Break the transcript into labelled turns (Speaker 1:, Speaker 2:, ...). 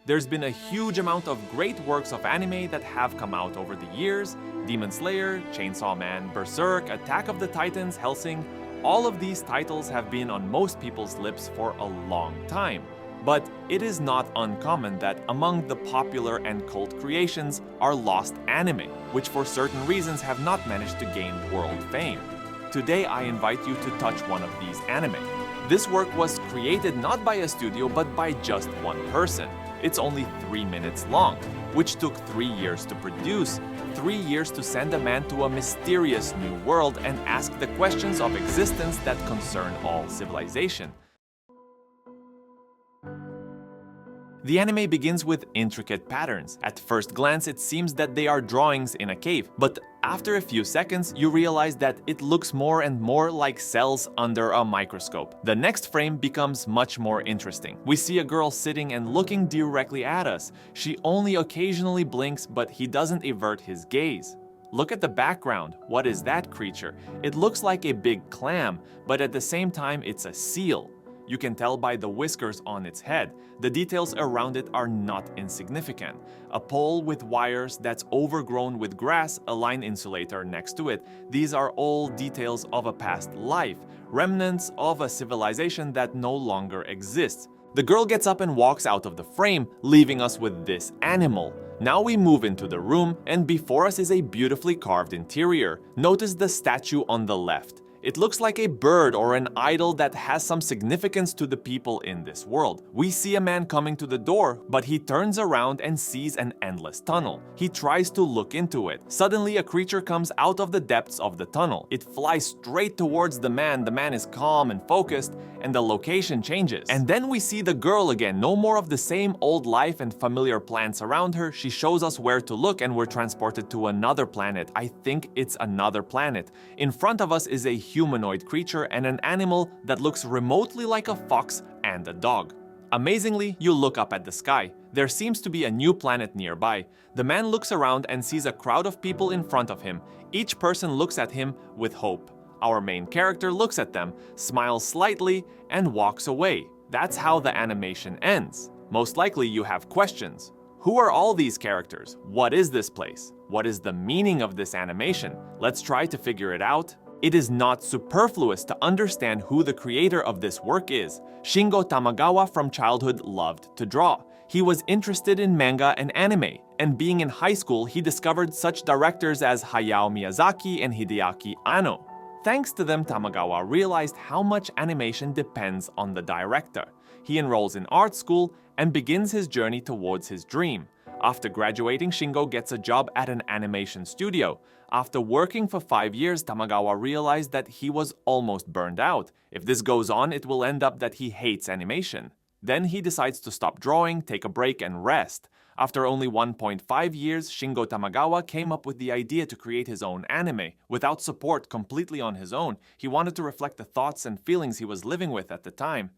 Speaker 1: There's been a huge amount of great works of anime that have come out over the years: Demon Slayer, Chainsaw Man, Berserk, Attack of the Titans, Hellsing. All of these titles have been on most people's lips for a long time. But it is not uncommon that among the popular and cult creations are lost anime, which for certain reasons have not managed to gain world fame. Today I invite you to touch one of these anime. This work was created not by a studio but by just one person. It's only 3 minutes long, which took 3 years to produce, 3 years to send a man to a mysterious new world and ask the questions of existence that concern all civilization. The anime begins with intricate patterns. At first glance, it seems that they are drawings in a cave, but after a few seconds, you realize that it looks more and more like cells under a microscope. The next frame becomes much more interesting. We see a girl sitting and looking directly at us. She only occasionally blinks, but he doesn't avert his gaze. Look at the background. What is that creature? It looks like a big clam, but at the same time, it's a seal. You can tell by the whiskers on its head. The details around it are not insignificant. A pole with wires that's overgrown with grass, a line insulator next to it. These are all details of a past life, remnants of a civilization that no longer exists. The girl gets up and walks out of the frame, leaving us with this animal. Now we move into the room, and before us is a beautifully carved interior. Notice the statue on the left. It looks like a bird or an idol that has some significance to the people in this world. We see a man coming to the door, but he turns around and sees an endless tunnel. He tries to look into it. Suddenly, a creature comes out of the depths of the tunnel. It flies straight towards the man. The man is calm and focused, and the location changes. And then we see the girl again. No more of the same old life and familiar plants around her. She shows us where to look, and we're transported to another planet. I think it's another planet. In front of us is a humanoid creature and an animal that looks remotely like a fox and a dog. Amazingly, you look up at the sky. There seems to be a new planet nearby. The man looks around and sees a crowd of people in front of him. Each person looks at him with hope. Our main character looks at them, smiles slightly, and walks away. That's how the animation ends. Most likely you have questions. Who are all these characters? What is this place? What is the meaning of this animation? Let's try to figure it out. It is not superfluous to understand who the creator of this work is. Shingo Tamagawa from childhood loved to draw. He was interested in manga and anime, and being in high school, he discovered such directors as Hayao Miyazaki and Hideaki Anno. Thanks to them, Tamagawa realized how much animation depends on the director. He enrolls in art school and begins his journey towards his dream. After graduating, Shingo gets a job at an animation studio. After working for 5 years, Tamagawa realized that he was almost burned out. If this goes on, it will end up that he hates animation. Then he decides to stop drawing, take a break, and rest. After only 1.5 years, Shingo Tamagawa came up with the idea to create his own anime. Without support, completely on his own, he wanted to reflect the thoughts and feelings he was living with at the time.